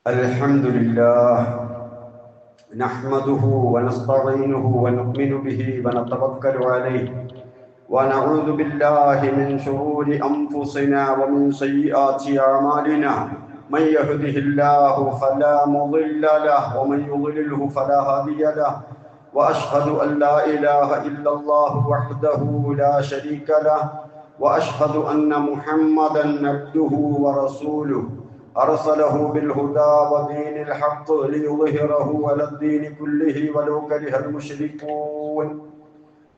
الحمد لله نحمده ونستعينه ونؤمن به ونتوكل عليه ونعوذ بالله من شرور أنفسنا ومن سيئات أعمالنا من يهده الله فلا مضل له ومن يضلله فلا هادي له وأشهد أن لا إله إلا الله وحده لا شريك له وأشهد أن محمدا عبده ورسوله أرسله بالهدى ودين الحق ليظهره على الدين كله ولو كره المشركون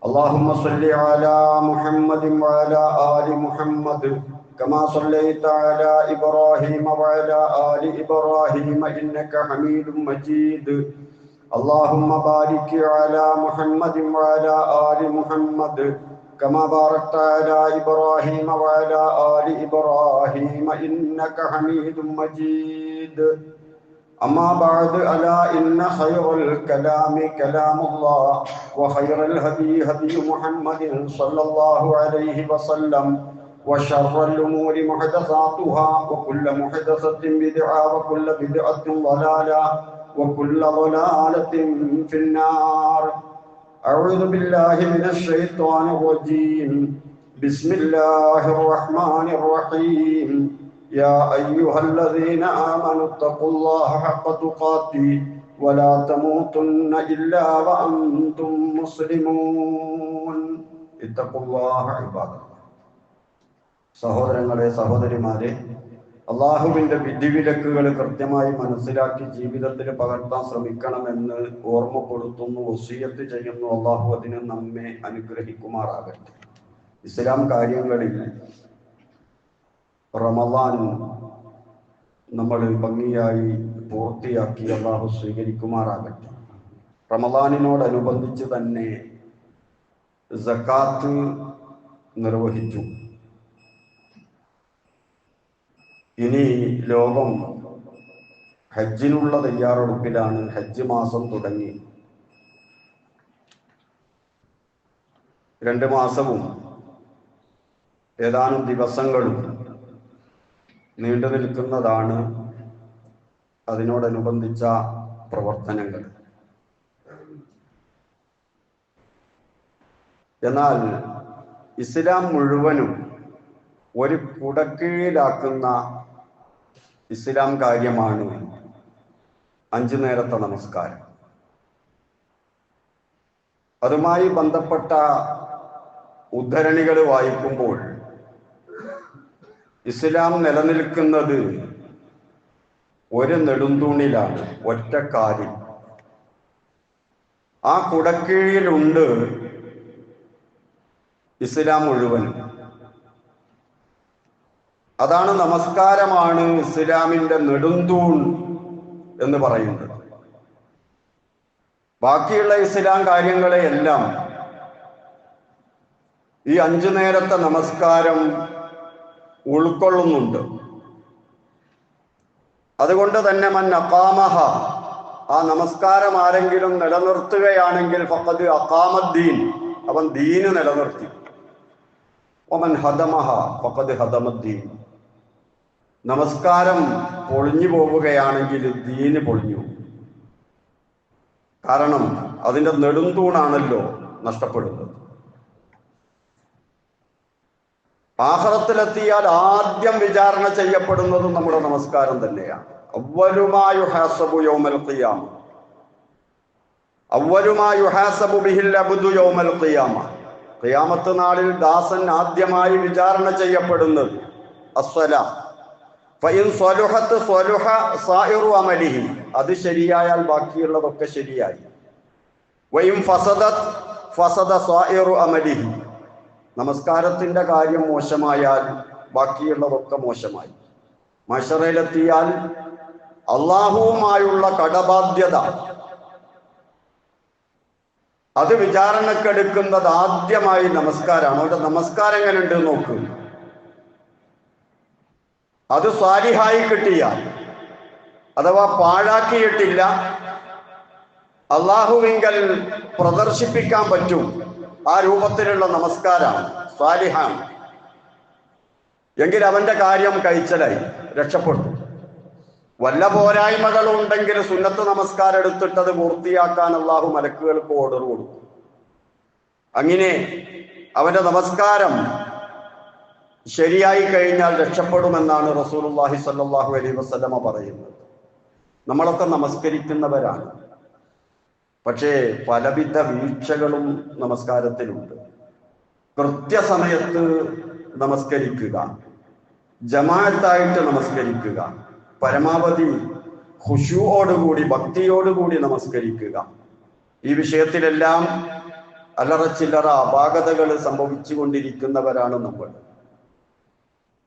اللهم صل على محمد وعلى آل محمد كما صليت على إبراهيم وعلى آل إبراهيم إنك حميد مجيد اللهم بارك على محمد وعلى آل محمد كما باركت على إبراهيم وعلى آل إبراهيم إنك حميد مجيد أما بعد ألا إن خير الكلام كلام الله وخير الهدي هدي محمد صلى الله عليه وسلم وشر الأمور محدثاتها وكل محدثة بدعة وكل بدعة ضلالة وكل ضلالة في النار. أعوذ بالله من الشيطان الرجيم. بسم الله الرحمن الرحيم. يا أيها الذين آمنوا اتقوا الله حق تقاته ولا تموتن إلا وأنتم مسلمون. اتقوا الله عباد الله. സഹോദരങ്ങളെ സഹോദരിമാരെ, അള്ളാഹുവിന്റെ വിധിവിലക്കുകൾ കൃത്യമായി മനസ്സിലാക്കി ജീവിതത്തിൽ പകർത്താൻ ശ്രമിക്കണമെന്ന് ഓർമ്മപ്പെടുത്തുന്നു, വസിയത്ത് ചെയ്യുന്നു. അള്ളാഹു അതിന് നമ്മെ അനുഗ്രഹിക്കുമാറാകട്ടെ. ഇസ്ലാം കാര്യങ്ങളിൽ റമദാൻ നമ്മൾ ഭംഗിയായി പൂർത്തിയാക്കി അള്ളാഹു സ്വീകരിക്കുമാറാകട്ടെ. റമദാനിനോടനുബന്ധിച്ച് തന്നെ സക്കാത്ത് നിർവഹിച്ചു. ഇനി ലോകം ഹജ്ജിനുള്ള തയ്യാറെടുപ്പിലാണ്. ഹജ്ജ് മാസം തുടങ്ങി. 2 മാസവും ഏതാനും ദിവസങ്ങളും നീണ്ടു നിൽക്കുന്നതാണ് അതിനോടനുബന്ധിച്ച പ്രവർത്തനങ്ങൾ. എന്നാൽ ഇസ്ലാം മുഴുവനും ഒരു കുടക്കീഴിലാക്കുന്ന ഇസ്ലാം കാര്യമാണ് 5 നേരത്തെ നമസ്കാരം. അതുമായി ബന്ധപ്പെട്ട ഉദ്ധരണികൾ വായിക്കുമ്പോൾ ഇസ്ലാം നിലനിൽക്കുന്നത് ഒരു നെടുന്തൂണിലാണ്, ഒറ്റക്കാലിൽ. ആ കുടക്കീഴിലുണ്ട് ഇസ്ലാം മുഴുവനും. അതാണ് നമസ്കാരമാണ് ഇസ്ലാമിന്റെ നെടുന്തൂൺ എന്ന് പറയുന്നത്. ബാക്കിയുള്ള ഇസ്ലാം കാര്യങ്ങളെയെല്ലാം ഈ 5 നേരത്തെ നമസ്കാരം ഉൾക്കൊള്ളുന്നുണ്ട്. അതുകൊണ്ട് തന്നെ മൻ അഖാമഹ, ആ നമസ്കാരം ആരെങ്കിലും നിലനിർത്തുകയാണെങ്കിൽ ഫഖദ് അഖാമദ്ദീൻ, അവൻ ദീന് നിലനിർത്തി. വമൻ ഹദമഹ ഫഖദ് ഹദമദ്ദീൻ, നമസ്കാരം പൊളിഞ്ഞു പോവുകയാണെങ്കിൽ ദീന് പൊളിഞ്ഞു. കാരണം അതിന്റെ നെടുന്തൂണാണല്ലോ നഷ്ടപ്പെടുന്നത്. ആഖിറത്തിലെത്തിയാൽ ആദ്യം വിചാരണ ചെയ്യപ്പെടുന്നത് നമ്മുടെ നമസ്കാരം തന്നെയാണ്. അവ്വലുമാ യുഹാസബു യൗമൽ ഖിയാമ, അവ്വലുമാ യുഹാസബു ബിഹിൽ അബ്ദു യൗമൽ ഖിയാമ, ഖിയാമത്ത് നാളിൽ ദാസൻ ആദ്യമായി വിചാരണ ചെയ്യപ്പെടുന്നത് അസ്സലാ. ഫഇൻ സ്വലുഹത് സ്വലുഹ സായിറു അമലിഹി, അത് ശരിയായാൽ ബാക്കിയുള്ളതൊക്കെ ശരിയായി. വഇൻ ഫസദത് ഫസദ സായിറു അമലിഹി, നമസ്കാരത്തിന്റെ കാര്യം മോശമായാൽ ബാക്കിയുള്ളതൊക്കെ മോശമായി. മഹ്ശറിലെത്തിയാൽ അള്ളാഹുവുമായുള്ള കടബാധ്യത അത് വിചാരണക്കെടുക്കുന്നത് ആദ്യമായി നമസ്കാരമാണ്. അവരുടെ നമസ്കാരം എങ്ങനെ ഉണ്ട് നോക്ക്. അത് സ്വാലിഹായി കിട്ടിയാൽ, അഥവാ പാഴാക്കിയിട്ടില്ല, അള്ളാഹുവിങ്കൽ പ്രദർശിപ്പിക്കാൻ പറ്റും, ആ രൂപത്തിലുള്ള നമസ്കാരമാണ്, സ്വാലിഹാണ്. എങ്കിൽ അവന്റെ കാര്യം കഴിച്ചലായി, രക്ഷപ്പെട്ടു. വല്ല പോരായ്മകളും ഉണ്ടെങ്കിൽ സുന്നത്ത് നമസ്കാരം എടുത്തിട്ടത് പൂർത്തിയാക്കാൻ അള്ളാഹു മലക്കുകൾക്ക് ഓർഡർ കൊടുക്കും. അങ്ങനെ അവന്റെ നമസ്കാരം ശരിയായി കഴിഞ്ഞാൽ രക്ഷപ്പെടുമെന്നാണ് റസൂലുള്ളാഹി സ്വല്ലല്ലാഹു അലൈഹി വസല്ലമ പറയുന്നത്. നമ്മളൊക്കെ നമസ്കരിക്കുന്നവരാണ്, പക്ഷേ പലവിധ വീഴ്ചകളും നമസ്കാരത്തിലുണ്ട്. കൃത്യസമയത്ത് നമസ്കരിക്കുക, ജമാഅത്തായിട്ട് നമസ്കരിക്കുക, പരമാവധി ഖുശൂഓടുകൂടി ഭക്തിയോടുകൂടി നമസ്കരിക്കുക. ഈ വിഷയത്തിലെല്ലാം അല്ലറ ചില്ലറ അപാകതകൾ സംഭവിച്ചു കൊണ്ടിരിക്കുന്നവരാണ് നമ്മൾ.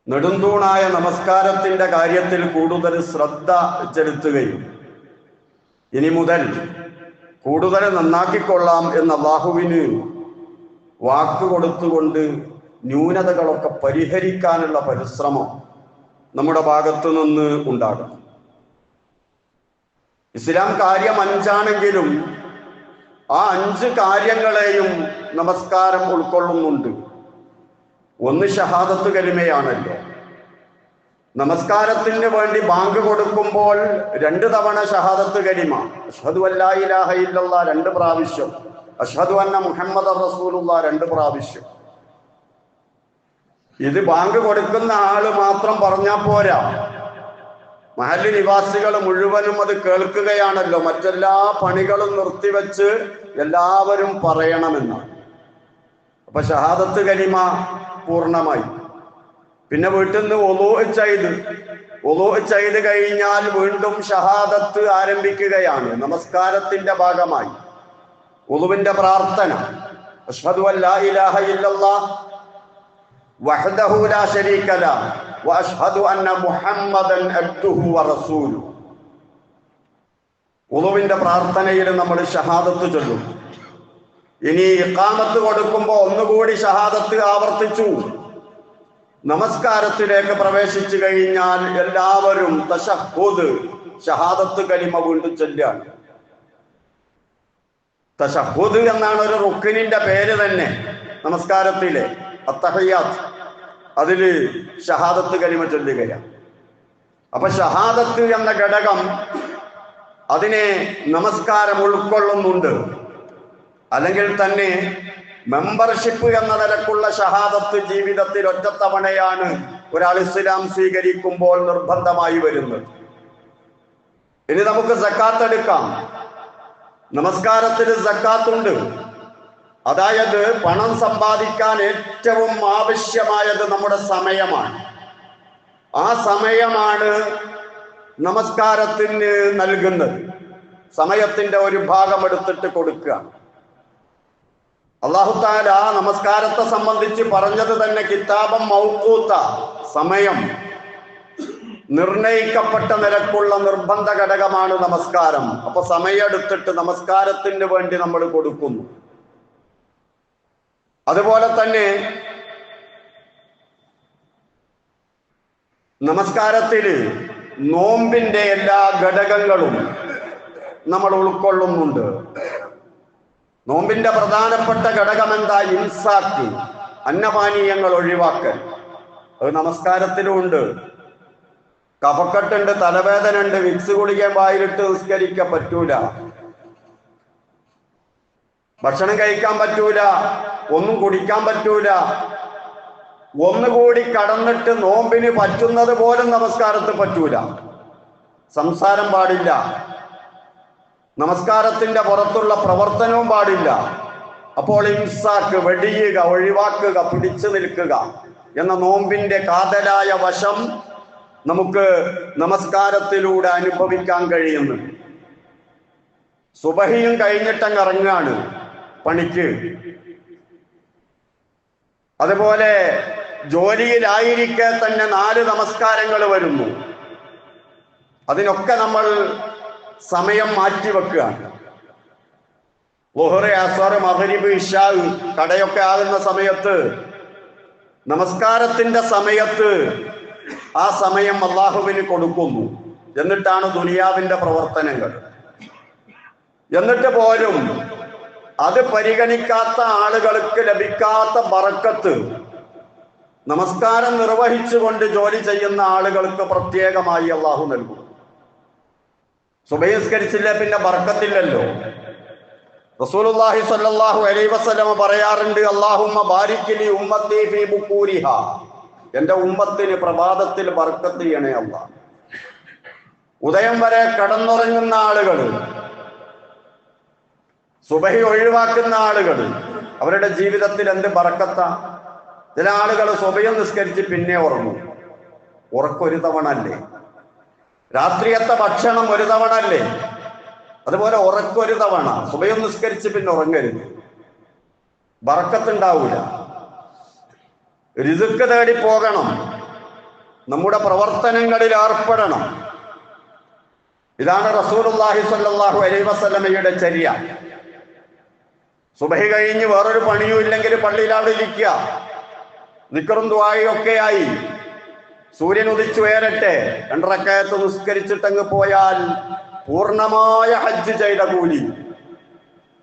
നെടുന്തൂണായ നമസ്കാരത്തിന്റെ കാര്യത്തിൽ കൂടുതൽ ശ്രദ്ധ ചെലുത്തുകയും ഇനി മുതൽ കൂടുതൽ നന്നാക്കിക്കൊള്ളാം എന്ന് അല്ലാഹുവിന് വാക്ക് കൊടുത്തുകൊണ്ട് ന്യൂനതകളൊക്കെ പരിഹരിക്കാനുള്ള പരിശ്രമം നമ്മുടെ ഭാഗത്തു നിന്ന് ഉണ്ടാകണം. ഇസ്ലാം കാര്യം 5 ആ 5 കാര്യങ്ങളെയും നമസ്കാരം ഉൾക്കൊള്ളുന്നുണ്ട്. ഒന്ന് ഷഹാദത്ത് കലിമയാണല്ലോ. നമസ്കാരത്തിന് വേണ്ടി ബാങ്ക് കൊടുക്കുമ്പോൾ 2 തവണ ഷഹാദത്ത് കലിമ, അഷ്ഹദു അല്ലാ ഇലാഹ ഇല്ലല്ലാഹ് 2 പ്രാവശ്യം, അഷ്ഹദു അന്ന മുഹമ്മദർ റസൂലുള്ളാഹ് 2 പ്രാവശ്യം. ഇത് ബാങ്ക് കൊടുക്കുന്ന ആള് മാത്രം പറഞ്ഞാൽ പോരാ, മഹല്ല് നിവാസികൾ മുഴുവനും അത് കേൾക്കുകയാണല്ലോ. മറ്റെല്ലാ പണികളും നിർത്തിവെച്ച് എല്ലാവരും പറയണമെന്നാണ്. അപ്പൊ ഷഹാദത്ത് കലിമ പൂർണ്ണമായി. പിന്നെ വീട്ടിൽ നിന്ന് ഒളൂ ചെയ്ത് കഴിഞ്ഞാൽ വീണ്ടും ഷഹാദത്ത് ആരംഭിക്കുകയാണ് നമസ്കാരത്തിന്റെ ഭാഗമായി. ഒളുവിന്റെ പ്രാർത്ഥന, അഷ്ഹദു അല്ലാ ഇലാഹ ഇല്ലല്ലാഹ് വഹ്ദഹു ലാ ശരീക ലഹു വഅഷ്ഹദു അന്ന മുഹമ്മദൻ അബ്ദുഹു വറസൂലുഹു. ഒളുവിന്റെ പ്രാർത്ഥനയിൽ നമ്മൾ ഷഹാദത്ത് ചൊല്ലും. ഇനി ഇഖാമത്ത് കൊടുക്കുമ്പോൾ ഒന്നുകൂടി ഷഹാദത്ത് ആവർത്തിച്ചു. നമസ്കാരത്തിലേക്ക് പ്രവേശിച്ചു കഴിഞ്ഞാൽ എല്ലാവരും തശഹ്ഹുദ് ഷഹാദത്ത് കലിമ വീണ്ടും ചൊല്ലുകയാണ്. തശഹ്ഹുദ് എന്നാണ് ഒരു റുക്നിന്റെ പേര് തന്നെ നമസ്കാരത്തിലെ അത്തഹിയ്യാത്ത്, അതില് ഷഹാദത്ത് കലിമ ചൊല്ലുകയാണ്. അപ്പൊ ഷഹാദത്ത് എന്ന ഘടകം അതിനെ നമസ്കാരം ഉൾക്കൊള്ളുന്നുണ്ട്. അല്ലെങ്കിൽ തന്നെ മെമ്പർഷിപ്പ് എന്ന നിലക്കുള്ള ഷഹാദത്ത് ജീവിതത്തിൽ ഒറ്റത്തവണയാണ് ഒരാൾ ഇസ്ലാം സ്വീകരിക്കുമ്പോൾ നിർബന്ധമായി വരുന്നത്. ഇനി നമുക്ക് സക്കാത്ത് എടുക്കാം. നമസ്കാരത്തിൽ സക്കാത്തുണ്ട്. അതായത് പണം സമ്പാദിക്കാൻ ഏറ്റവും ആവശ്യമായത് നമ്മുടെ സമയമാണ്. ആ സമയമാണ് നമസ്കാരത്തിന് നൽകുന്നത്. സമയത്തിന്റെ ഒരു ഭാഗം എടുത്തിട്ട് കൊടുക്കുക. അല്ലാഹു തആല നമസ്കാരത്തെ സംബന്ധിച്ച് പറഞ്ഞത് തന്നെ കിതാബം മൗഖൂത്ത, സമയം നിർണയിക്കപ്പെട്ട നിലക്കുള്ള നിർബന്ധ ഘടകമാണ് നമസ്കാരം. അപ്പൊ സമയം എടുത്തിട്ട് നമസ്കാരത്തിന് വേണ്ടി നമ്മൾ കൊടുക്കുന്നു. അതുപോലെ തന്നെ നമസ്കാരത്തില് നോമ്പിന്റെ എല്ലാ ഘടകങ്ങളും നമ്മൾ ഉൾക്കൊള്ളുന്നുണ്ട്. നോമ്പിന്റെ പ്രധാനപ്പെട്ട ഘടകം എന്താ? ഇംസാക്ക്, അന്നപാനീയങ്ങൾ ഒഴിവാക്കൽ. അത് നമസ്കാരത്തിലും ഉണ്ട്. കഫക്കെട്ടുണ്ട്, തലവേദന ഉണ്ട്, വിക്സ് ഗുളിക വായിലിട്ട് നിസ്കരിക്കാൻ പറ്റൂല, ഭക്ഷണം കഴിക്കാൻ പറ്റൂല, ഒന്നും കുടിക്കാൻ പറ്റൂല. ഒന്നുകൂടി കടന്നിട്ട് നോമ്പിന് പറ്റുന്നത് പോലും നമസ്കാരത്തിൽ പറ്റൂല. സംസാരം പാടില്ല, നമസ്കാരത്തിന്റെ പുറത്തുള്ള പ്രവർത്തനവും പാടില്ല. അപ്പോൾ ഇംസാക്ക്, വെടിയുക, ഒഴിവാക്കുക, പിടിച്ചു നിൽക്കുക എന്ന നോമ്പിന്റെ കാതലായ വശം നമുക്ക് നമസ്കാരത്തിലൂടെ അനുഭവിക്കാൻ കഴിയുന്നു. സുബഹിയും കഴിഞ്ഞിട്ടങ്ങ് ഇറങ്ങാണ് പണിക്ക്. അതുപോലെ ജോലിയിലായിരിക്കെ തന്നെ 4 നമസ്കാരങ്ങൾ വരുന്നു. അതിനൊക്കെ നമ്മൾ സമയം മാറ്റിവെക്കുകയാണ്. ളുഹ്ർ, അസ്ർ, മഗ്രിബ്, ഇശാ, കടയൊക്കെ ആകുന്ന സമയത്ത്, നമസ്കാരത്തിന്റെ സമയത്ത് ആ സമയം അല്ലാഹുവിന് കൊടുക്കുന്നു. എന്നിട്ടാണ് ദുനിയാവിന്റെ പ്രവർത്തനങ്ങൾ. എന്നിട്ട് പോലും അത് പരിഗണിക്കാത്ത ആളുകൾക്ക് ലഭിക്കാത്ത ബറക്കത്ത് നമസ്കാരം നിർവഹിച്ചുകൊണ്ട് ജോലി ചെയ്യുന്ന ആളുകൾക്ക് പ്രത്യേകമായി അല്ലാഹു നൽകും. സുബഹി നിസ്കരിച്ചില്ല പിന്നെ ബർക്കത്തില്ലല്ലോ. റസൂലുള്ളാഹി സ്വല്ലല്ലാഹു അലൈഹി വസല്ലം പറയാറുണ്ട്, അല്ലാഹുമ്മ ബാരിക് ലി ഉമ്മത്തി ഫീ ബുകൂരിഹാ, എന്റെ ഉമ്മത്തിന് പ്രഭാതത്തിൽ ബർക്കത്ത് ചെയ്യണേ അല്ലാഹ്. ഉദയം വരെ കടന്നുറങ്ങുന്ന ആളുകൾ, സുബഹി ഒഴിവാക്കുന്ന ആളുകൾ, അവരുടെ ജീവിതത്തിൽ എന്ത് ബർക്കത്താ. ചില ആളുകൾ സുബഹി നിസ്കരിച്ച് പിന്നെ ഉറങ്ങും. ഉറക്കൊരു തവണ അല്ലേ? രാത്രിയത്തെ ഭക്ഷണം ഒരു തവണ അല്ലേ? അതുപോലെ ഉറക്കൊരു തവണ. സുബഹി നിസ്കരിച്ച് പിന്നെ ഉറങ്ങരുത്, ബർക്കത്തുണ്ടാവൂല. റിസ്ക് തേടി പോകണം, നമ്മുടെ പ്രവർത്തനങ്ങളിൽ ഏർപ്പെടണം. ഇതാണ് റസൂലുള്ളാഹി സ്വല്ലല്ലാഹു അലൈഹി വസല്ലമയുടെ ചര്യ. സുബഹി കഴിഞ്ഞ് വേറൊരു പണിയും ഇല്ലെങ്കിൽ പള്ളിയിൽ അവിടെ ഇരിക്കുക, ദിക്റും ദുആയും ഒക്കെയായി. സൂര്യൻ ഉദിച്ചു ഉയരട്ടെ, 2 റക്അത്ത് നിസ്കരിച്ചിട്ടങ്ങ് പോയാൽ പൂർണ്ണമായ ഹജ്ജ് ചെയ്ത കൂലി.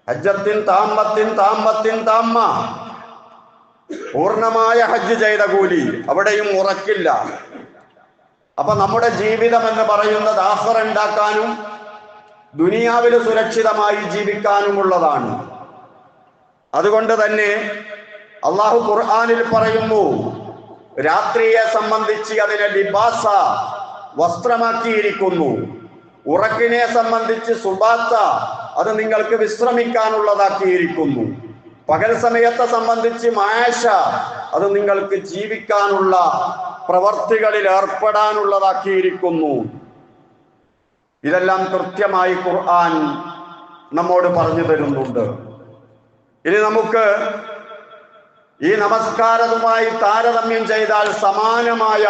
ഹജ്ജത്തിൻ താമ്മത്തിൻ താമ്മത്തിൻ താമ്മ, പൂർണ്ണമായ ഹജ്ജ് ചെയ്ത കൂലി. അവിടെയും ഉറക്കില്ല. അപ്പൊ നമ്മുടെ ജീവിതം എന്ന് പറയുന്നത് ആഖിറ ഉണ്ടാക്കാനും ദുനിയാവിൽ സുരക്ഷിതമായി ജീവിക്കാനുമുള്ളതാണ്. അതുകൊണ്ട് തന്നെ അള്ളാഹു ഖുർആനിൽ പറയുന്നു, രാത്രിയെ സംബന്ധിച്ച് അതിനെ ലിബാസ, വസ്ത്രമാക്കിയിരിക്കുന്നു. ഉറക്കിനെ സംബന്ധിച്ച് സുബാത്ത, അത് നിങ്ങൾക്ക് വിശ്രമിക്കാനുള്ളതാക്കിയിരിക്കുന്നു. പകൽ സമയത്തെ സംബന്ധിച്ച് മാഷ, അത് നിങ്ങൾക്ക് ജീവിക്കാനുള്ള പ്രവർത്തികളിൽ ഏർപ്പെടാനുള്ളതാക്കിയിരിക്കുന്നു. ഇതെല്ലാം കൃത്യമായി ഖുർആൻ നമ്മോട് പറഞ്ഞു തരുന്നുണ്ട്. ഇനി നമുക്ക് ഈ നമസ്കാരവുമായി താരതമ്യം ചെയ്താൽ സമാനമായ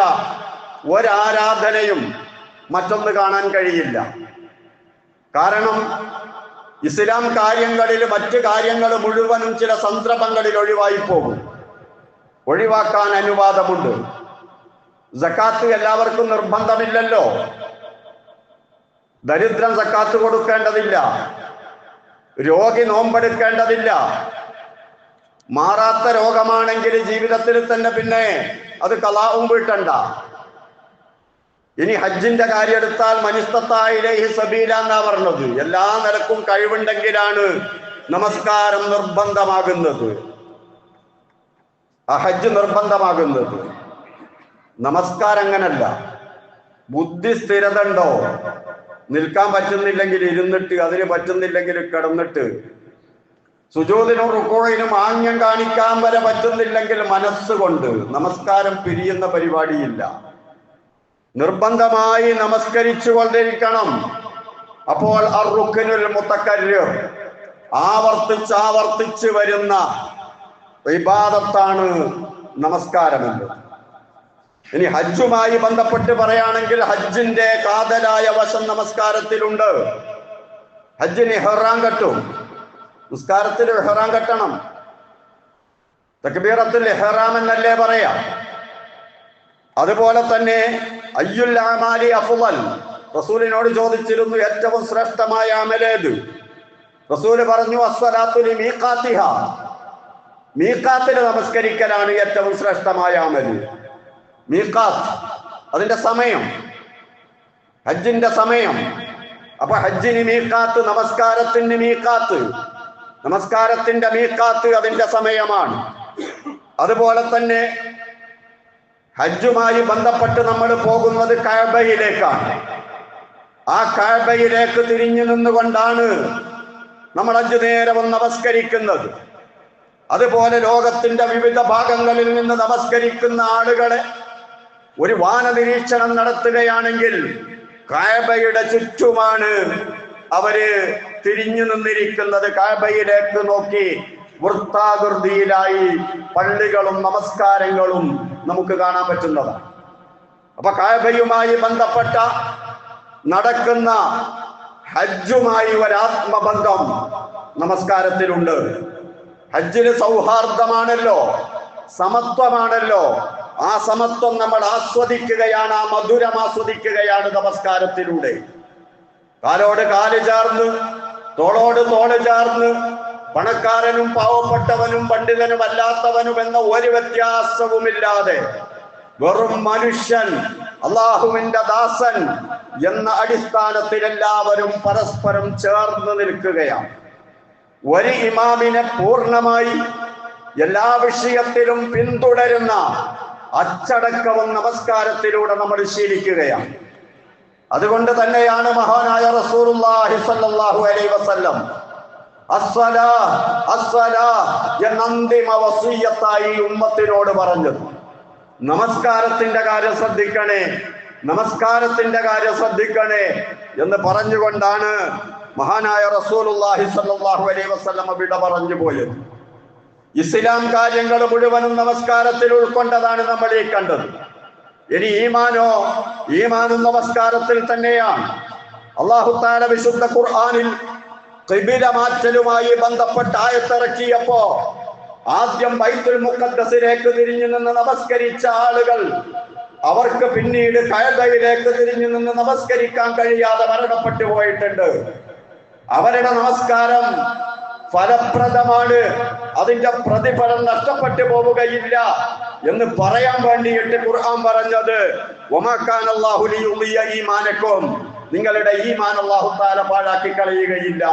ഒരാരാധനയും മറ്റൊന്ന് കാണാൻ കഴിയില്ല. കാരണം ഇസ്ലാം കാര്യങ്ങളിൽ മറ്റ് കാര്യങ്ങൾ മുഴുവനും ചില സന്ദർഭങ്ങളിൽ ഒഴിവായി പോകും. ഒഴിവാക്കാൻ അനുവാദമുണ്ട്. സക്കാത്ത് എല്ലാവർക്കും നിർബന്ധമില്ലല്ലോ. ദരിദ്രൻ സക്കാത്ത് കൊടുക്കേണ്ടതില്ല, രോഗി നോമ്പെടുക്കേണ്ടതില്ല. മാറാത്ത രോഗമാണെങ്കിൽ ജീവിതത്തിൽ തന്നെ പിന്നെ അത് ഖളാഉം വീട്ടണ്ട. ഇനി ഹജ്ജിന്റെ കാര്യം എടുത്താൽ മനിസ്തത്താഅ ഇലൈഹി സബീല എന്നാ പറഞ്ഞത്. എല്ലാ നിലക്കും കഴിവുണ്ടെങ്കിലാണ് നമസ്കാരം നിർബന്ധമാകുന്നത്, ആ ഹജ്ജ് നിർബന്ധമാകുന്നത്. നമസ്കാരം അങ്ങനല്ല. ബുദ്ധി സ്ഥിരത ഉണ്ടോ? നിൽക്കാൻ പറ്റുന്നില്ലെങ്കിൽ ഇരുന്നിട്ട്, അതിന് പറ്റുന്നില്ലെങ്കിൽ കിടന്നിട്ട്, സുജൂദിനും റുകൂഇനും ആംഗ്യം കാണിക്കാൻ വരെ പറ്റുന്നില്ലെങ്കിൽ മനസ്സുകൊണ്ട് നമസ്കാരം പിരിയുന്ന പരിപാടിയില്ല. നിർബന്ധമായി നമസ്കരിച്ചു കൊണ്ടിരിക്കണം. അപ്പോൾ അർറുക്നുൽ മുതക്കർരിർ, ആവർത്തിച്ച് വരുന്ന ഇബാദത്താണ് നമസ്കാരമെന്ന്. ഇനി ഹജ്ജുമായി ബന്ധപ്പെട്ട് പറയുകയാണെങ്കിൽ ഹജ്ജിന്റെ കാതലായ വശം നമസ്കാരത്തിലുണ്ട്. ഹജ്ജിന് ഇഹ്റാം കെട്ടും, നിസ്കാരത്തിൽ ഇഹ്റാം കെട്ടണം. തക്ബീറത്തുൽ ഇഹ്റാം എന്നല്ലേ പറയാ. അതുപോലെ തന്നെ അയ്യുൽ അമാലി അഫ്ളൽ, റസൂലിനോട് ചോദിച്ചിരുന്നു ഏറ്റവും ശ്രേഷ്ഠമായ അമലേത്? റസൂല് പറഞ്ഞു അസ്സലാത്തു ലിമീഖാത്തിഹാ, മീഖാത്തിൽ നമസ്കരിക്കലാണ് ഏറ്റവും ശ്രേഷ്ഠമായ അമല്. മീഖാത്ത്, അതിന്റെ സമയം, ഹജ്ജിന്റെ സമയം. അപ്പൊ ഹജ്ജിന് മീഖാത്ത്, നമസ്കാരത്തിന് മീഖാത്ത്, നമസ്കാരത്തിന്റെ മീഖാത്ത് അതിന്റെ സമയമാണ്. അതുപോലെ തന്നെ ഹജ്ജുമായി ബന്ധപ്പെട്ട് നമ്മൾ പോകുന്നത് കഅബയിലേക്കാണ്. ആ കഅബയിലേക്ക് തിരിഞ്ഞു നിന്നുകൊണ്ടാണ് നമ്മൾ 5 നേരവും നമസ്കരിക്കുന്നത്. അതുപോലെ ലോകത്തിന്റെ വിവിധ ഭാഗങ്ങളിൽ നിന്ന് നമസ്കരിക്കുന്ന ആളുകളെ ഒരു വാന നിരീക്ഷണം നടത്തുകയാണെങ്കിൽ കഅബയുടെ ചുറ്റുമാണ് അവര് തിരിഞ്ഞു നിന്നിരിക്കുന്നത്. കഅബയിലേക്ക് നോക്കി വൃത്താകൃതിയിലായി പള്ളികളും നമസ്കാരങ്ങളും നമുക്ക് കാണാൻ പറ്റുന്നതാണ്. അപ്പൊ കഅബയുമായി ബന്ധപ്പെട്ട നടക്കുന്ന ഹജ്ജുമായി ഒരാത്മബന്ധം നമസ്കാരത്തിലുണ്ട്. ഹജ്ജിന് സൗഹാർദ്ദമാണല്ലോ, സമത്വമാണല്ലോ. ആ സമത്വം നമ്മൾ ആസ്വദിക്കുകയാണ്, ആ മധുരം ആസ്വദിക്കുകയാണ് നമസ്കാരത്തിലൂടെ. കാലോട് കാല് ചേർന്ന്, തോളോട് തോള് ചേർന്ന്, പണക്കാരനും പാവപ്പെട്ടവനും പണ്ഡിതനും അല്ലാത്തവനും എന്ന ഒരു വ്യത്യാസവുമില്ലാതെ വെറും മനുഷ്യൻ അള്ളാഹുവിന്റെ ദാസൻ എന്ന അടിസ്ഥാനത്തിൽ എല്ലാവരും പരസ്പരം ചേർന്ന് നിൽക്കുകയാണ്. ഒരു ഇമാമിനെ പൂർണ്ണമായി എല്ലാ വിഷയത്തിലും പിന്തുടരുന്ന അച്ചടക്കവും നമസ്കാരത്തിലൂടെ നമ്മൾ ശീലിക്കുകയാണ്. അതുകൊണ്ട് തന്നെയാണ് മഹാനായ റസൂലുള്ളാഹി സ്വല്ലല്ലാഹു അലൈഹി വസല്ലം അസ്സലാ അസ്സലാ എന്ന അന്തിമ വസിയ്യത്തായി ഉമ്മത്തിനോട് പറഞ്ഞത്. നമസ്കാരത്തിന്റെ കാര്യം ശ്രദ്ധിക്കണേ, നമസ്കാരത്തിന്റെ കാര്യം ശ്രദ്ധിക്കണേ എന്ന് പറഞ്ഞുകൊണ്ടാണ് മഹാനായ റസൂലുള്ളാഹി സ്വല്ലല്ലാഹു അലൈഹി വസല്ലം വിട പറഞ്ഞു പോയത്. ഇസ്ലാം കാര്യങ്ങൾ മുഴുവനും നമസ്കാരത്തിൽ ഉൾക്കൊണ്ടതാണ് നമ്മൾ ഈ കണ്ടത്. ഇനി ഈമാനും നമസ്കാരത്തിൽ തന്നെയാണ്. അല്ലാഹു തആല വിശുദ്ധ ഖുർആനിൽ ഖിബില മാറ്റലുമായി ബന്ധപ്പെട്ട ആയത്തിറക്കിയപ്പോ ആദ്യം ബൈത്തുൽ മുഖദ്ദസിലേക്ക് തിരിഞ്ഞു നിന്ന് നമസ്കരിച്ച ആളുകൾ അവർക്ക് പിന്നീട് കഅബയിലേക്ക് തിരിഞ്ഞു നിന്ന് നമസ്കരിക്കാൻ കഴിയാതെ മരണപ്പെട്ടു പോയിട്ടുണ്ട്. അവരുടെ നമസ്കാരം ഫലപ്രദമാണ്, അതിന്റെ പ്രതിഫലം നഷ്ടപ്പെട്ടു പോവുകയില്ല എന്ന് പറയാൻ വേണ്ടിയിട്ട് ഖുർആൻ പറഞ്ഞത് വമാ കാന അല്ലാഹു ലിയുളിയ ഈമാനക്കും, നിങ്ങളുടെ ഈമാൻ അല്ലാഹു തആല പാഴാക്കി കളയുകയില്ല.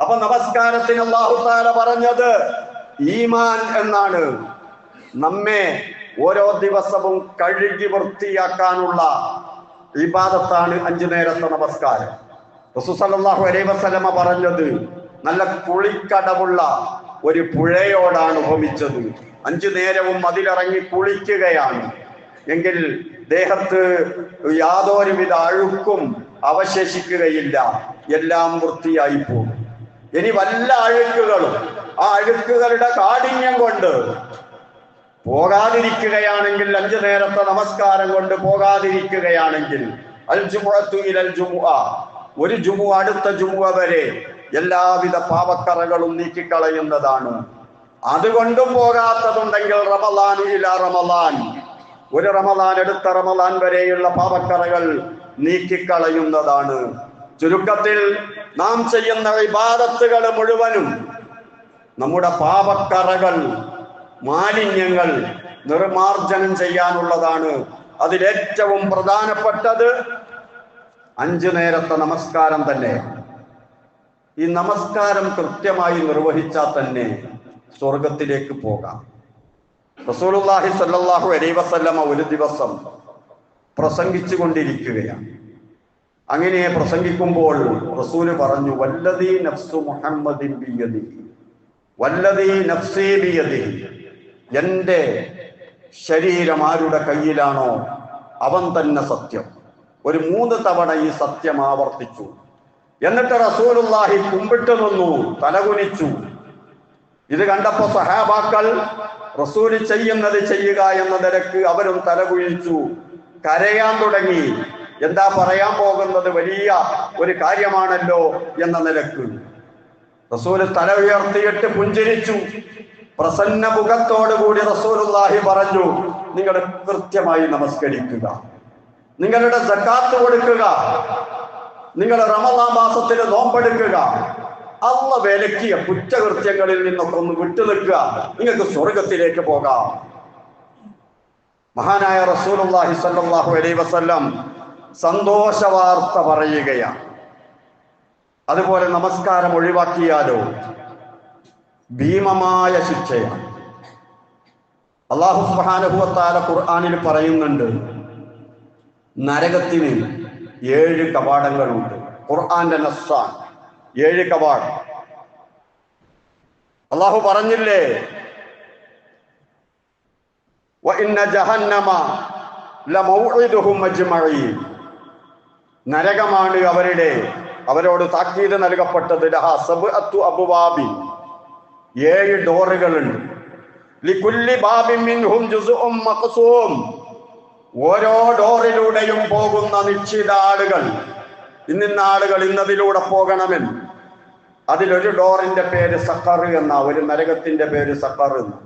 അപ്പൊ നമസ്കാരത്തിന് അല്ലാഹു തആല പറഞ്ഞത് ഈമാൻ എന്നാണ്. നമ്മെ ഓരോ ദിവസവും കഴുകി വൃത്തിയാക്കാനുള്ള ഇബാദത്താണ് 5 നേരത്തെ നമസ്കാരം. റസൂൽ സല്ലല്ലാഹു അലൈഹി വസല്ലമ പറഞ്ഞത് നല്ല കുളിക്കടവുള്ള ഒരു പുഴയോടാണ് ഉപമിച്ചത്. 5 നേരവും അതിലിറങ്ങി കുളിക്കുകയാണ് എങ്കിൽ ദേഹത്ത് യാതൊരുവിധ അഴുക്കും അവശേഷിക്കുകയില്ല, എല്ലാം വൃത്തിയായി പോകും. ഇനി വല്ല അഴുക്കുകളും ആ അഴുക്കുകളുടെ കാഠിന്യം കൊണ്ട് പോകാതിരിക്കുകയാണെങ്കിൽ, 5 നേരത്തെ നമസ്കാരം കൊണ്ട് പോകാതിരിക്കുകയാണെങ്കിൽ, അൽ ജുമുഅത്തു ഇലൽ ജുമുഅ, ഒരു ജുമുഅ അടുത്ത ജുമുഅ വരെ എല്ലാവിധ പാപക്കറകളും നീക്കിക്കളയുന്നതാണ്. അതുകൊണ്ടും പോകാത്തതുണ്ടെങ്കിൽ റമളാനു ഇലാ റമളാൻ, ഒരു റമളാൻ അടുത്ത റമളാൻ വരെയുള്ള പാപക്കറകൾ നീക്കിക്കളയുന്നതാണ്. ചുരുക്കത്തിൽ നാം ചെയ്യുന്ന ഇബാദത്തുകൾ മുഴുവനും നമ്മുടെ പാപക്കറകൾ, മാലിന്യങ്ങൾ നിർമാർജനം ചെയ്യാനുള്ളതാണ്. അതിലേറ്റവും പ്രധാനപ്പെട്ടത് 5 നേരത്തെ നമസ്കാരം തന്നെ. ഈ നമസ്കാരം കൃത്യമായി നിർവഹിച്ചാൽ തന്നെ സ്വർഗത്തിലേക്ക് പോകാം. റസൂലുള്ളാഹി സ്വല്ലല്ലാഹു അലൈഹി വസല്ലമ ഒരു ദിവസം പ്രസംഗിച്ചു കൊണ്ടിരിക്കുകയാണ്. അങ്ങനെ പ്രസംഗിക്കുമ്പോൾ റസൂല് പറഞ്ഞു, വല്ലദീ നഫ്സു മുഹമ്മദിൻ ബിയദിഹി, വല്ലദീ നഫ്സീ ബിയദിഹി, എൻ്റെ ശരീരം ആരുടെ കയ്യിലാണോ അവൻ തന്നെ സത്യം. ഒരു 3 തവണ ഈ സത്യം ആവർത്തിച്ചു. എന്നിട്ട് റസൂലുള്ളാഹി കുമ്പിട്ട് നിന്നു, തലകുനിച്ചു. ഇത് കണ്ടപ്പോ സഹാബാക്കൾ റസൂല് ചെയ്യുന്നത് ചെയ്യുക എന്ന നിലക്ക് അവരും തലകുനിച്ചു, കരയാൻ തുടങ്ങി. എന്താ പറയാൻ പോകുന്നത്, വലിയ ഒരു കാര്യമാണല്ലോ എന്ന നിലക്ക്. റസൂല് തല ഉയർത്തിയിട്ട് പുഞ്ചിരിച്ചു. പ്രസന്ന മുഖത്തോടുകൂടി റസൂലുള്ളാഹി പറഞ്ഞു, നിങ്ങൾ കൃത്യമായി നമസ്കരിക്കുക, നിങ്ങളുടെ സക്കാത്ത് കൊടുക്കുക, നിങ്ങൾ റമളാൻ മാസത്തിൽ നോമ്പെടുക്കുക, അല്ലാഹ് വിലക്കിയ കുറ്റകൃത്യങ്ങളിൽ നിന്നൊക്കെ ഒന്ന് വിട്ടുനിൽക്കുക, നിങ്ങൾക്ക് സ്വർഗത്തിലേക്ക് പോകാം. മഹാനായ റസൂലുള്ളാഹി സ്വല്ലല്ലാഹു അലൈഹി വസല്ലം സന്തോഷ വാർത്ത പറയുകയാണ്. അതുപോലെ നമസ്കാരം ഒഴിവാക്കിയാലോ ഭീമമായ ശിക്ഷയാണ്. അല്ലാഹു സുബ്ഹാനഹു വ തആല ഖുർആനിൽ പറയുന്നുണ്ട്, നരകത്തിന് 7 കവാടങ്ങളുണ്ട്. ഖുർആന്റെ നസ്സാൻ 7 കവാടം. അല്ലാഹു പറഞ്ഞില്ലേ, വ ഇന്ന ജഹന്നമ ലമൗഇദുഹും അജ്മഈൻ, നരകമാണ് അവരോട് താക്കീത് നൽകപ്പെട്ടത്. ലഹ സബ്അത്തു അബ്വാബിൻ, 7 ഡോറുകളുണ്ട്. ലികുല്ലി ബാബിൻ മിൻഹും ജുസ്ഉം മഖ്സൂം, ഓരോ ഡോറിലൂടെയും പോകുന്ന നിശ്ചിത ആളുകൾ, ഇന്ന ആളുകൾ ഇന്നതിലൂടെ പോകണമെന്ന്. അതിലൊരു ഡോറിന്റെ പേര് സഖർ എന്ന, ഒരു നരകത്തിന്റെ പേര് സഖർ എന്ന്.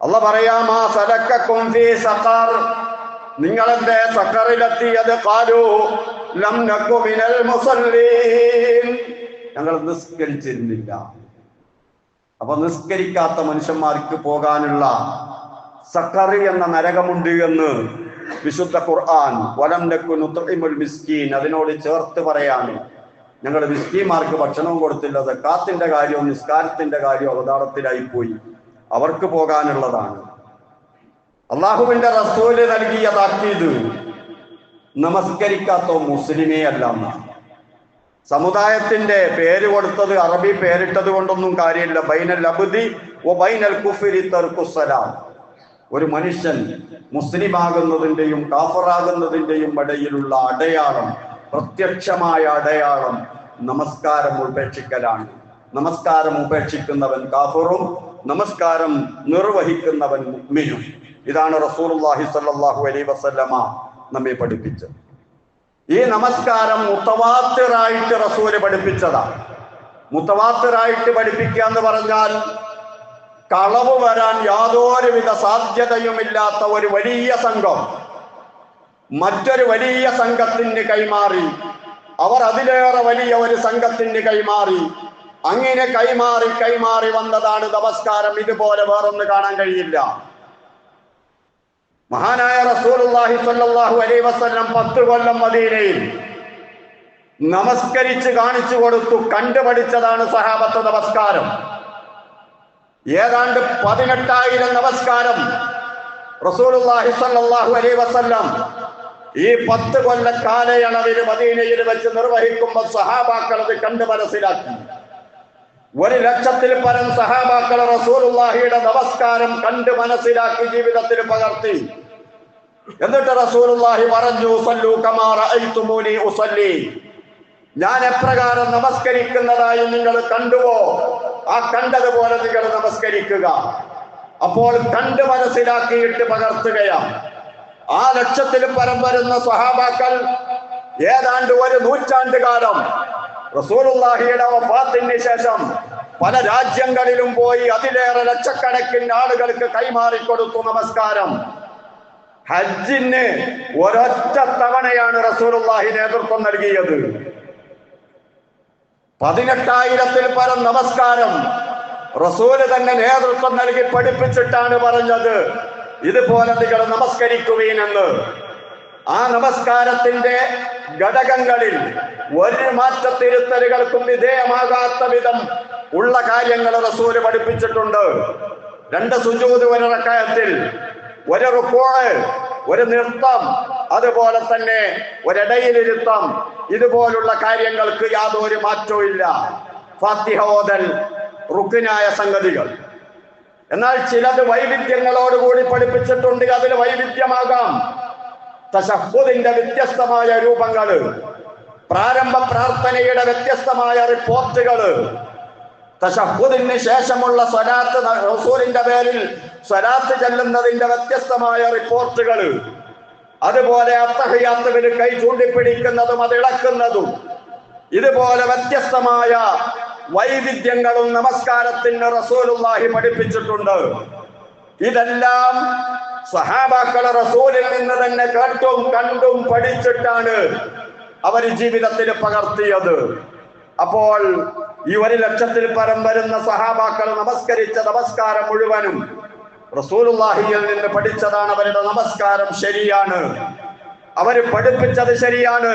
അല്ലാഹു പറയാമാ സലക്കക്കും ഫീ സഖർ, നിങ്ങളെന്തേ സഖറിലെത്തിയത്? ഖാലൂ ലം നകു മിനൽ മുസല്ലീൻ, ഞങ്ങൾ നിസ്കരിച്ചിരുന്നില്ല. അപ്പൊ നിസ്കരിക്കാത്ത മനുഷ്യന്മാർക്ക് പോകാനുള്ള സഖർ എന്ന നരകമുണ്ട് എന്ന് വിശുദ്ധ ഖുർആൻ വലം നകുൻ നുത്ഇമുൽ മിസ്കീൻ അതിനോട് ചേർത്ത് പറയാണ്, ഞങ്ങൾ മിസ്കീന്മാർക്ക് ഭക്ഷണവും കൊടുത്തില്ല. സക്കാത്തിന്റെ കാര്യവും നിസ്കാരത്തിന്റെ കാര്യവും അവതാളത്തിലായി പോയി, അവർക്ക് പോകാനുള്ളതാണ്. അള്ളാഹുവിന്റെ റസൂല് നൽകിയ താക്കീത് നമസ്കരിക്കാത്ത മുസ്ലിമേ അല്ല. സമുദായത്തിന്റെ പേര് കൊടുത്തത് അറബി പേരിട്ടത് കൊണ്ടൊന്നും കാര്യമില്ല. ബൈനൽ അബ്ദി വ ബൈനൽ കുഫ്രി തർക്കുസ്സലാം. ഒരു മനുഷ്യൻ മുസ്ലിമാകുന്നതിന്റെയും കാഫറാകുന്നതിന്റെയും ഇടയിലുള്ള അടയാളം, പ്രത്യക്ഷമായ അടയാളം നമസ്കാരം ഉപേക്ഷിക്കലാണ്. നമസ്കാരം ഉപേക്ഷിക്കുന്നവൻ കാഫറും നമസ്കാരം നിർവഹിക്കുന്നവൻ മുഅ്മിനും. ഇതാണ് റസൂലുള്ളാഹി സ്വല്ലല്ലാഹു അലൈഹി വസല്ലമ നമ്മെ പഠിപ്പിച്ചത്. ഈ നമസ്കാരം മുത്തവാത്തിറായിട്ട് റസൂല് പഠിപ്പിച്ചതാണ്. മുത്തവാത്തിറായിട്ട് പഠിപ്പിക്കുക എന്ന് പറഞ്ഞാൽ കളവ് വരാൻ യാതൊരുവിധ സാധ്യതയുമില്ലാത്ത ഒരു വലിയ സംഘം മറ്റൊരു വലിയ സംഘത്തിന് കൈമാറി, അവർ അതിലേറെ വലിയ ഒരു സംഘത്തിന് കൈമാറി, അങ്ങനെ കൈമാറി വന്നതാണ് നമസ്കാരം. ഇതുപോലെ വേറൊന്ന് കാണാൻ കഴിയില്ല. മഹാനായ റസൂലുള്ളാഹി സ്വല്ലല്ലാഹു അലൈഹി വസല്ലം 10 കൊല്ലം മദീനയിൽ നമസ്കരിച്ച് കാണിച്ചു കൊടുത്തു. കണ്ടുപഠിച്ചതാണ് സഹാബത്ത് നമസ്കാരം. ഏതാണ്ട് 18,000 നമസ്കാരം റസൂലുള്ളാഹി സ്വല്ലല്ലാഹു അലൈഹി വസല്ലം ഈ 10 കൊല്ല കാലയളവിൽ മദീനയിൽ വെച്ച് നിർവഹിക്കുമ്പോൾ സഹാബാക്കൾ അത് കണ്ടു മനസ്സിലാക്കി. 1,00,000-ൽ പരം സഹാബാക്കൾ റസൂലുള്ളാഹിയുടെ നമസ്കാരം കണ്ട് മനസ്സിലാക്കി ജീവിതത്തിൽ പകർത്തി. എന്നിട്ട് റസൂലുള്ളാഹി പറഞ്ഞു, സല്ലു കമാ റഅയ്തുമൂനി ഉസല്ലി, ഞാൻ എപ്രകാരം നമസ്കരിക്കുന്നതായി നിങ്ങൾ കണ്ടുവോ ആ കണ്ടതുപോലെ നിങ്ങൾ നമസ്കരിക്കുക. അപ്പോൾ കണ്ട് മനസ്സിലാക്കിയിട്ട് പകർത്തുകയാണ്. ആ 1,00,000-ൽ പരം വരുന്ന സഹാബാക്കൾ ഏതാണ്ട് 1 നൂറ്റാണ്ട് കാലം റസൂലുള്ളാഹിയുടെ വഫാത്തിന് ശേഷം പല രാജ്യങ്ങളിലും പോയി അതിലേറെ ലക്ഷക്കണക്കിന് ആളുകൾക്ക് കൈമാറിക്കൊടുത്തു നമസ്കാരം. ഹജ്ജിന് ഒരൊറ്റ തവണയാണ് റസൂലുള്ളാഹി നേതൃത്വം നൽകിയത്. 18,000-ൽ പരം നമസ്കാരം റസൂല് തന്നെ നേതൃത്വം നൽകി പഠിപ്പിച്ചിട്ടാണ് പറഞ്ഞത്, ഇതുപോലെ നിങ്ങൾ നമസ്കരിക്കുവീനെന്ന്. ആ നമസ്കാരത്തിന്റെ ഘടകങ്ങളിൽ ഒരു മാറ്റത്തിരുത്തലുകൾക്കും വിധേയമാകാത്ത വിധം ഉള്ള കാര്യങ്ങൾ റസൂല് പഠിപ്പിച്ചിട്ടുണ്ട്. 2 സുജൂദ്, 1 റക്അത്തിൽ, 1 റുകൂഅ്, 1 നൃത്തം, അതുപോലെ തന്നെ ഒരിടയിലിരുത്തം. ഇതുപോലുള്ള കാര്യങ്ങൾക്ക് യാതൊരു മാറ്റവും ഇല്ല. ഫാത്തിഹ ഓതൽ റുക്നായ സംഗതികൾ. എന്നാൽ ചിലത് വൈവിധ്യങ്ങളോടുകൂടി പഠിപ്പിച്ചിട്ടുണ്ട്. അതിൽ വൈവിധ്യമാകാം. തശഹ്ഹുദിന്റെ വ്യത്യസ്തമായ രൂപങ്ങള്, പ്രാരംഭ പ്രാർത്ഥനയുടെ വ്യത്യസ്തമായ റിപ്പോർട്ടുകള്, തശഹ്ഹുദിന് ശേഷമുള്ള സ്വലാത്ത്, റസൂലിന്റെ പേരിൽ സ്വലാത്ത് ചെല്ലുന്നതിന്റെ വ്യത്യസ്തമായ റിപ്പോർട്ടുകള്, അതുപോലെ അത്തഹിയ്യാത്തുകളിൽ കൈ ചൂണ്ടിപ്പിടിക്കുന്നതും അത് ഇളക്കുന്നതും, ഇതുപോലെ വ്യത്യസ്തമായ വൈവിധ്യങ്ങളും നമസ്കാരത്തിന് റസൂലുള്ളാഹി പഠിപ്പിച്ചിട്ടുണ്ട്. ഇതെല്ലാം സഹാബാക്കളെ റസൂലിൽ നിന്ന് തന്നെ കേട്ടും കണ്ടും പഠിച്ചിട്ടാണ് അവർ ജീവിതത്തിൽ പകർത്തിയത്. അപ്പോൾ ഈ 1,00,000-ൽ പരം വരുന്ന സഹാബാക്കൾ നമസ്കരിച്ച നമസ്കാരം മുഴുവനും റസൂലുള്ളാഹിയിൽ നിന്ന് പഠിച്ചതാണ്. അവരുടെ നമസ്കാരം ശരിയാണ്, അവർ പഠിപ്പിച്ചത് ശരിയാണ്.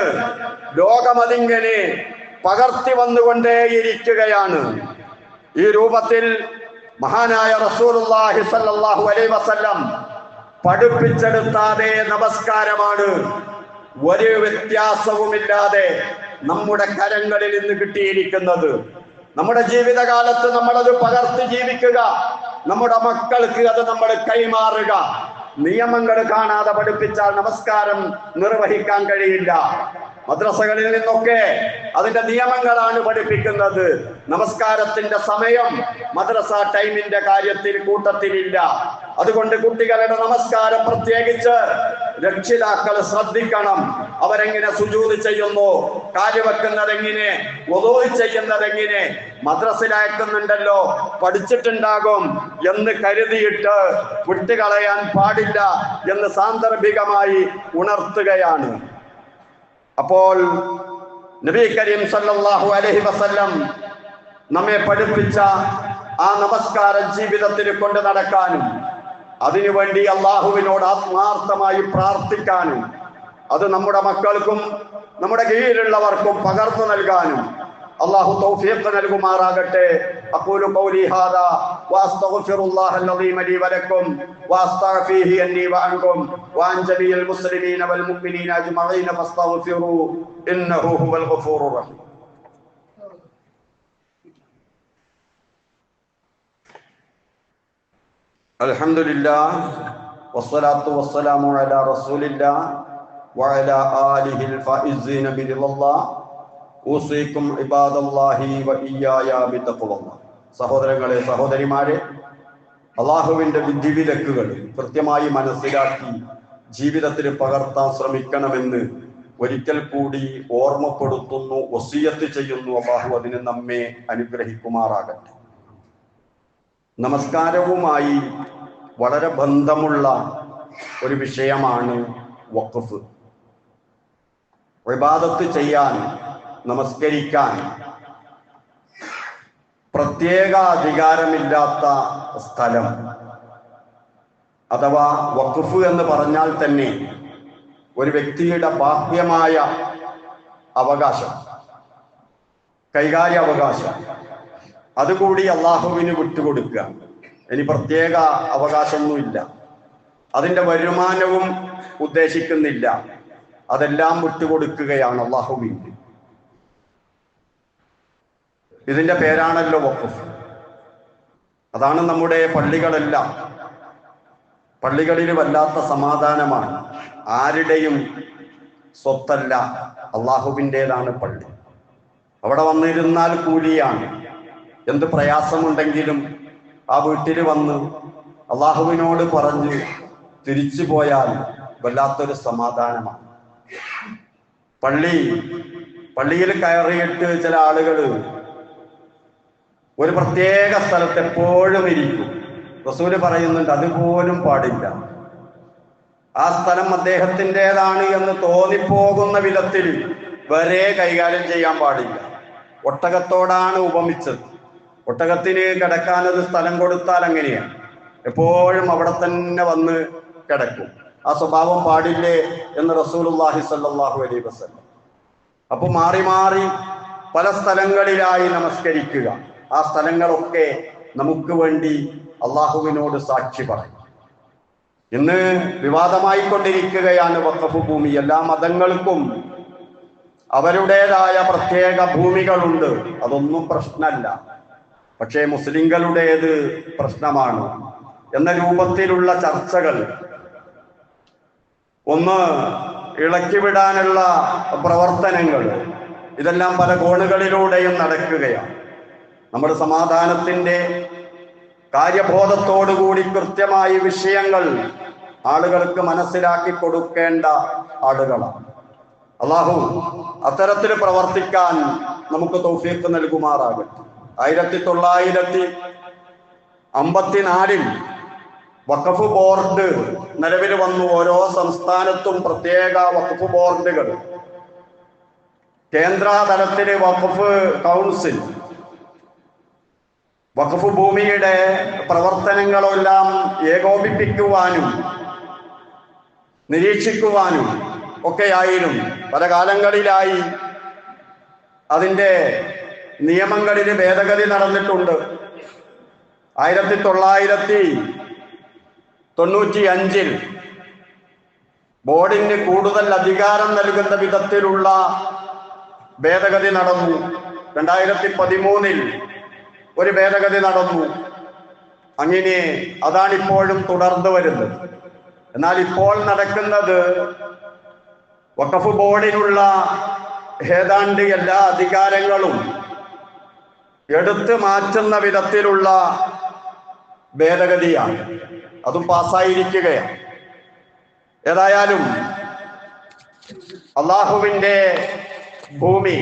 ലോകം അതിങ്ങനെ പകർത്തി വന്നുകൊണ്ടേയിരിക്കുകയാണ്. ഈ രൂപത്തിൽ മഹാനായ റസൂലുള്ളാഹി സ്വല്ലല്ലാഹു അലൈഹി വസല്ലം പഠിപ്പിച്ചെടുത്ത അതേ നമസ്കാരമാണ് ഒരു വ്യത്യാസവുമില്ലാതെ നമ്മുടെ കരങ്ങളിൽ ഇന്ന് കിട്ടിയിരിക്കുന്നത്. നമ്മുടെ ജീവിതകാലത്ത് നമ്മളത് പകർത്തി ജീവിക്കുക, നമ്മുടെ മക്കൾക്ക് അത് നമ്മൾ കൈമാറുക. നിയമങ്ങൾ കാണാതെ പഠിപ്പിച്ചാൽ നമസ്കാരം നിർവഹിക്കാൻ കഴിയില്ല. മദ്രസകളിൽ നിന്നൊക്കെ അതിന്റെ നിയമങ്ങളാണ് പഠിപ്പിക്കുന്നത്. നമസ്കാരത്തിന്റെ സമയം മദ്രസ ടൈമിന്റെ കാര്യത്തിൽ കൂട്ടത്തിലില്ല. അതുകൊണ്ട് കുട്ടികളുടെ നമസ്കാരം പ്രത്യേകിച്ച് രക്ഷിതാക്കൾ ശ്രദ്ധിക്കണം. അവരെങ്ങനെ സുജൂദ് ചെയ്യുന്നു, കാലുവെക്കുന്നത് എങ്ങനെ, വുളൂ ചെയ്യുന്നത് എങ്ങനെ, മദ്രസയിലയക്കുന്നുണ്ടല്ലോ പഠിച്ചിട്ടുണ്ടാകും എന്ന് കരുതിയിട്ട് വിട്ടുകളയാൻ പാടില്ല എന്ന് സാന്ദർഭികമായി ഉണർത്തുകയാണ്. അപ്പോൾ നബി കരീം സല്ലല്ലാഹു അലൈഹി വസല്ലം നമ്മെ പഠിപ്പിച്ച ആ നമസ്കാരം ജീവിതത്തിൽ കൊണ്ട് നടക്കാനും അതിനുവേണ്ടി അള്ളാഹുവിനോട് ആത്മാർത്ഥമായി പ്രാർത്ഥിക്കാനും അത് നമ്മുടെ മക്കൾക്കും നമ്മുടെ കീഴിലുള്ളവർക്കും പകർന്നു നൽകാനും അള്ളാഹു തൗഫീഖ് നൽകുമാറാകട്ടെ. അഖൂലു ഖൗലി ഹാദാ വഅസ്തഗ്ഫിറുല്ലാഹൽ അളീമ ലീ വലക്കും വഅസ്തഗ്ഫിഹി അന്നി വഅൻകും വഅൻ ജമീഇൽ മുസ്ലിമീന വൽ മുഅ്മിനീന അജ്മഈന ഫസ്തഗ്ഫിറൂ ഇന്നഹു ഹുവൽ ഗഫൂറുർ റഹീം. അൽഹംദുലില്ലാഹ് വസ്സലാത്തു വസ്സലാമു അലാ റസൂലില്ലാഹ് വഅലാ ആലിഹിൽ ഫായിസീന ബിറിളല്ലാഹ് ഊസീകും ഇബാദല്ലാഹി വഇയ്യായ ബിത്തഖ്വല്ലാഹ്. സഹോദരങ്ങളെ, സഹോദരിമാരെ, അള്ളാഹുവിന്റെ വിധിവിലക്കുകൾ കൃത്യമായി മനസ്സിലാക്കി ജീവിതത്തിൽ പകർത്താൻ ശ്രമിക്കണമെന്ന് ഒരിക്കൽ കൂടി ഓർമ്മപ്പെടുത്തുന്നു, വസിയത്ത് ചെയ്യുന്നു. അള്ളാഹു അതിന് നമ്മെ അനുഗ്രഹിക്കുമാറാകട്ടെ. നമസ്കാരവുമായി വളരെ ബന്ധമുള്ള ഒരു വിഷയമാണ് വഖഫ്. ഇബാദത്ത് ചെയ്യാൻ, നമസ്കരിക്കാൻ പ്രത്യേക അധികാരമില്ലാത്ത സ്ഥലം അഥവാ വഖഫ് എന്ന് പറഞ്ഞാൽ തന്നെ ഒരു വ്യക്തിയുടെ ബാഹ്യമായ അവകാശം, കൈകാര്യ അവകാശം, അതുകൂടി അള്ളാഹുവിന് വിട്ടുകൊടുക്കുക. ഇനി പ്രത്യേക അവകാശമൊന്നുമില്ല, അതിൻ്റെ വരുമാനവും ഉദ്ദേശിക്കുന്നില്ല, അതെല്ലാം വിട്ടുകൊടുക്കുകയാണ് അള്ളാഹുവിന്. ഇതിന്റെ പേരാണല്ലോ വഖഫ്. അതാണ് നമ്മുടെ പള്ളികളെല്ലാം. പള്ളികളിൽ വല്ലാത്ത സമാധാനമാണ്. ആരുടെയും സ്വത്തല്ല, അള്ളാഹുവിൻ്റെതാണ് പള്ളി. അവിടെ വന്നിരുന്നാൽ കൂലിയാണ്. എന്ത് പ്രയാസമുണ്ടെങ്കിലും ആ വീട്ടിൽ വന്ന് അള്ളാഹുവിനോട് പറഞ്ഞ് തിരിച്ചു പോയാൽ വല്ലാത്തൊരു സമാധാനമാണ്. പള്ളിയിൽ കയറിയിട്ട് ചില ആളുകൾ ഒരു പ്രത്യേക സ്ഥലത്ത് എപ്പോഴും ഇരിക്കും. റസൂല് പറയുന്നുണ്ട്, അതുപോലും പാടില്ല. ആ സ്ഥലം അദ്ദേഹത്തിൻ്റെതാണ് എന്ന് തോന്നിപ്പോകുന്ന വിധത്തിൽ വരെ കൈകാര്യം ചെയ്യാൻ പാടില്ല. ഒട്ടകത്തോടാണ് ഉപമിച്ചത്. ഒട്ടകത്തിന് കിടക്കാനൊരു സ്ഥലം കൊടുത്താൽ അങ്ങനെയാണ്, എപ്പോഴും അവിടെ തന്നെ വന്ന് കിടക്കും. ആ സ്വഭാവം പാടില്ലേ എന്ന് റസൂലുള്ളാഹി സ്വല്ലല്ലാഹു അലൈഹി വസല്ലം. അപ്പൊ മാറി മാറി പല സ്ഥലങ്ങളിലായി നമസ്കരിക്കുക. ആ സ്ഥലങ്ങളൊക്കെ നമുക്ക് വേണ്ടി അള്ളാഹുവിനോട് സാക്ഷി പറയും. ഇന്ന് വിവാദമായി കൊണ്ടിരിക്കുകയാണ് വഖഫ് ഭൂമി. എല്ലാ മതങ്ങൾക്കും അവരുടേതായ പ്രത്യേക ഭൂമികളുണ്ട്, അതൊന്നും പ്രശ്നമല്ല. പക്ഷേ മുസ്ലിങ്ങളുടേത് പ്രശ്നമാണ് എന്ന രൂപത്തിലുള്ള ചർച്ചകൾ ഒന്ന് ഇളക്കിവിടാനുള്ള പ്രവർത്തനങ്ങൾ, ഇതെല്ലാം പല കോണുകളിലൂടെയും നടക്കുകയാണ്. നമ്മുടെ സമാധാനത്തിന്റെ കാര്യബോധത്തോടുകൂടി കൃത്യമായി വിഷയങ്ങൾ ആളുകൾക്ക് മനസ്സിലാക്കി കൊടുക്കേണ്ട ആളുകളാണ്. അള്ളാഹു അത്തരത്തിൽ പ്രവർത്തിക്കാൻ നമുക്ക് തൗഫീഖ് നൽകുമാറാകട്ടെ. 1954 വഖഫ് ബോർഡ് നിലവിൽ വന്നു. ഓരോ സംസ്ഥാനത്തും പ്രത്യേക വഖഫ് ബോർഡുകൾ, കേന്ദ്ര തലത്തില് വഖഫ് കൗൺസിൽ. വഖഫ് ഭൂമിയുടെ പ്രവർത്തനങ്ങളെല്ലാം ഏകോപിപ്പിക്കുവാനും നിരീക്ഷിക്കുവാനും ഒക്കെയായിരുന്നു. പല കാലങ്ങളിലായി അതിൻ്റെ നിയമങ്ങളിൽ ഭേദഗതി നടന്നിട്ടുണ്ട്. 1995 ബോർഡിന് കൂടുതൽ അധികാരം നൽകുന്ന വിധത്തിലുള്ള ഭേദഗതി നടന്നു. 2013 ഒരു ഭേദഗതി നടന്നു. അങ്ങനെ അതാണിപ്പോഴും തുടർന്നു വരുന്നത്. എന്നാൽ ഇപ്പോൾ നടക്കുന്നത് വഖഫ് ബോർഡിനുള്ള ഏതാണ്ട് എല്ലാ അധികാരങ്ങളും എടുത്തു മാറ്റുന്ന വിധത്തിലുള്ള ഭേദഗതിയാണ്. അതും പാസ്സായിരിക്കുകയാണ്. ഏതായാലും അള്ളാഹുവിൻ്റെ ഭൂമി,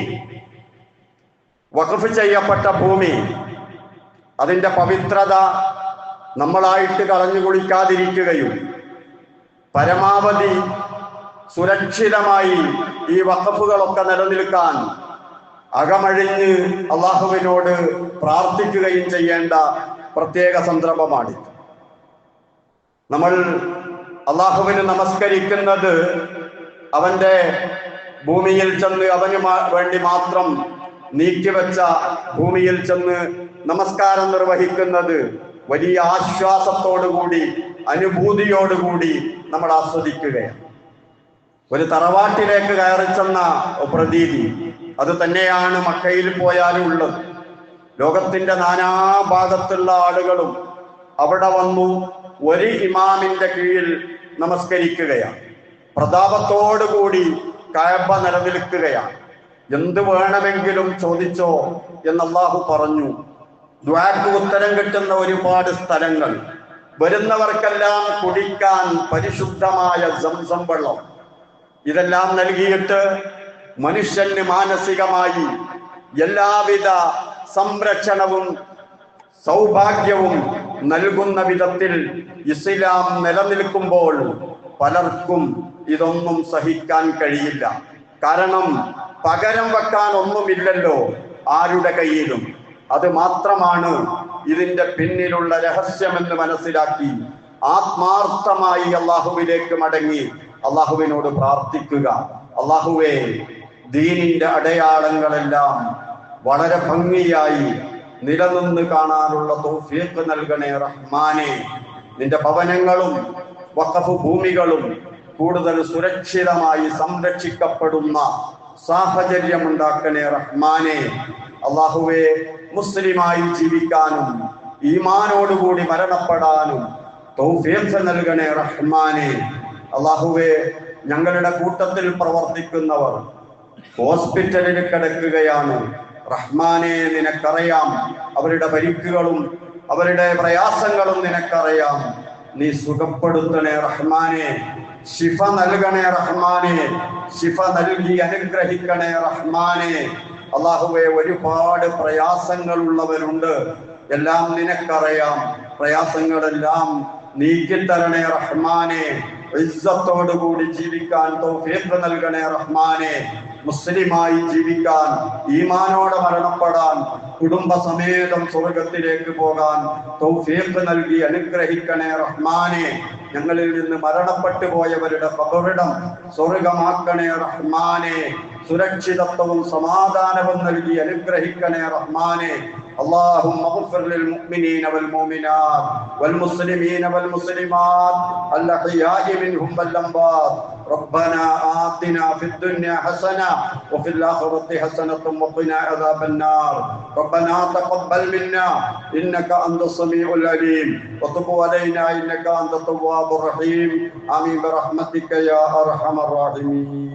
വഖഫ് ചെയ്യപ്പെട്ട ഭൂമി, അതിൻ്റെ പവിത്രത നമ്മളായിട്ട് കളഞ്ഞു കുളിക്കാതിരിക്കുകയും പരമാവധി സുരക്ഷിതമായി ഈ വഖഫുകളൊക്കെ നിലനിൽക്കാൻ അകമഴിഞ്ഞ് അള്ളാഹുവിനോട് പ്രാർത്ഥിക്കുകയും ചെയ്യേണ്ട പ്രത്യേക സന്ദർഭമാണ്. നമ്മൾ അള്ളാഹുവിന് നമസ്കരിക്കുന്നത് അവന്റെ ഭൂമിയിൽ ചെന്ന് അവന് വേണ്ടി മാത്രം നീക്കിവെച്ച ഭൂമിയിൽ ചെന്ന് നമസ്കാരം നിർവഹിക്കുന്നത് വലിയ ആശ്വാസത്തോടുകൂടി അനുഭൂതിയോടുകൂടി നമ്മൾ ആസ്വദിക്കുകയാണ്. ഒരു തറവാട്ടിലേക്ക് കയറി ചെന്ന പ്രതീതി അത് തന്നെയാണ് മക്കയിൽ പോയാലും ഉള്ളത്. ലോകത്തിന്റെ നാനാഭാഗത്തുള്ള ആളുകളും അവിടെ വന്നു ഒരു ഇമാമിന്റെ കീഴിൽ നമസ്കരിക്കുകയാണ്. പ്രതാപത്തോടുകൂടി കഅബ നിലനിൽക്കുകയാണ്. എന്ത് വേണമെങ്കിലും ചോദിച്ചോ എന്ന് അല്ലാഹു പറഞ്ഞു. ദുആക്ക് ഉത്തരം കിട്ടുന്ന ഒരുപാട് സ്ഥലങ്ങൾ, വരുന്നവർക്കെല്ലാം കുടിക്കാൻ പരിശുദ്ധമായ സംസം വെള്ളം, ഇതെല്ലാം നൽകിയിട്ട് മനുഷ്യന് മാനസികമായി എല്ലാവിധ സംരക്ഷണവും സൗഭാഗ്യവും നൽകുന്ന വിധത്തിൽ ഇസ്ലാം നിലനിൽക്കുമ്പോൾ പലർക്കും ഇതൊന്നും സഹിക്കാൻ കഴിയില്ല. കാരണം പകരം വെക്കാൻ ഒന്നുമില്ലല്ലോ ആരുടെ കയ്യിലും. അത് മാത്രമാണ് ഇതിന്റെ പിന്നിലുള്ള രഹസ്യമെന്ന് മനസ്സിലാക്കി ആത്മാർത്ഥമായി അള്ളാഹുവിലേക്ക് മടങ്ങി അള്ളാഹുവിനോട് പ്രാർത്ഥിക്കുക. അള്ളാഹുവേ, ദീനിന്റെ അടയാളങ്ങളെല്ലാം വളരെ ഭംഗിയായി നിലനിന്ന് കാണാനുള്ള തൗഫീഖ് നൽകണേ റഹ്മാനെ. നിന്റെ ഭവനങ്ങളും വഖഫ് ഭൂമികളും കൂടുതൽ സുരക്ഷിതമായി സംരക്ഷിക്കപ്പെടുന്ന സാഹചര്യം ഉണ്ടാക്കണേ റഹ്മാനെ. അള്ളാഹുവേ, മുസ്ലിമായി ജീവിക്കാനും ഈമാനോടുകൂടി മരണപ്പെടാനും തൗഫീഖ് നൽകണേ റഹ്മാനെ. അള്ളാഹുവേ, ഞങ്ങളുടെ കൂട്ടത്തിൽ പ്രവർത്തിക്കുന്നവർ ഹോസ്പിറ്റലിൽ കിടക്കുകയാണ്. റഹ്മാനെ, നിനക്കറിയാം അവരുടെ പരിക്കുകളും അവരുടെ പ്രയാസങ്ങളും നിനക്കറിയാം. നീ സുഖപ്പെടുത്തണേ റഹ്മാനെ. ശിഫ നൽകണേ റഹ്മാനെ. ശിഫ നൽകി അനുഗ്രഹിക്കണേ റഹ്മാനെ. അള്ളാഹുവേ, ഒരുപാട് പ്രയാസങ്ങളുള്ളവരുണ്ട്. എല്ലാം നിനക്കറിയാം. പ്രയാസങ്ങളെല്ലാം നീക്കിത്തരണേ റഹ്മാനെ. ഇസ്സത്തോടുകൂടി ജീവിക്കാൻ തൗഫീഖ് നൽകണേ റഹ്മാനെ. മുസ്ലിമായി ജീവിക്കാൻ, ഈമാനോടെ മരണപ്പെടാൻ, കുടുംബസമേതം സ്വർഗത്തിലേക്ക് പോകാൻ തൗഫീഖ് നൽകി അനുഗ്രഹിക്കണേ റഹ്മാനെ. ഞങ്ങളിൽ നിന്ന് മരണപ്പെട്ടു പോയവരുടെ ഖബറിടം സ്വർഗമാക്കണേ റഹ്മാനെ. സുരക്ഷിതത്വവും സമാധാനവും നൽകി അനുഗ്രഹിക്കണേ റഹ്മാനെ. اللهم اغفر للمؤمنين والمؤمنات والمسلمين والمسلمات الأحياء منهم والأموات. ربنا آتنا في الدنيا حسنة وفي الآخرة حسنة وقنا عذاب النار. ربنا تقبل منا إنك أنت السميع العليم وتب علينا إنك أنت التواب الرحيم. آمين برحمتك يا أرحم الراحمين.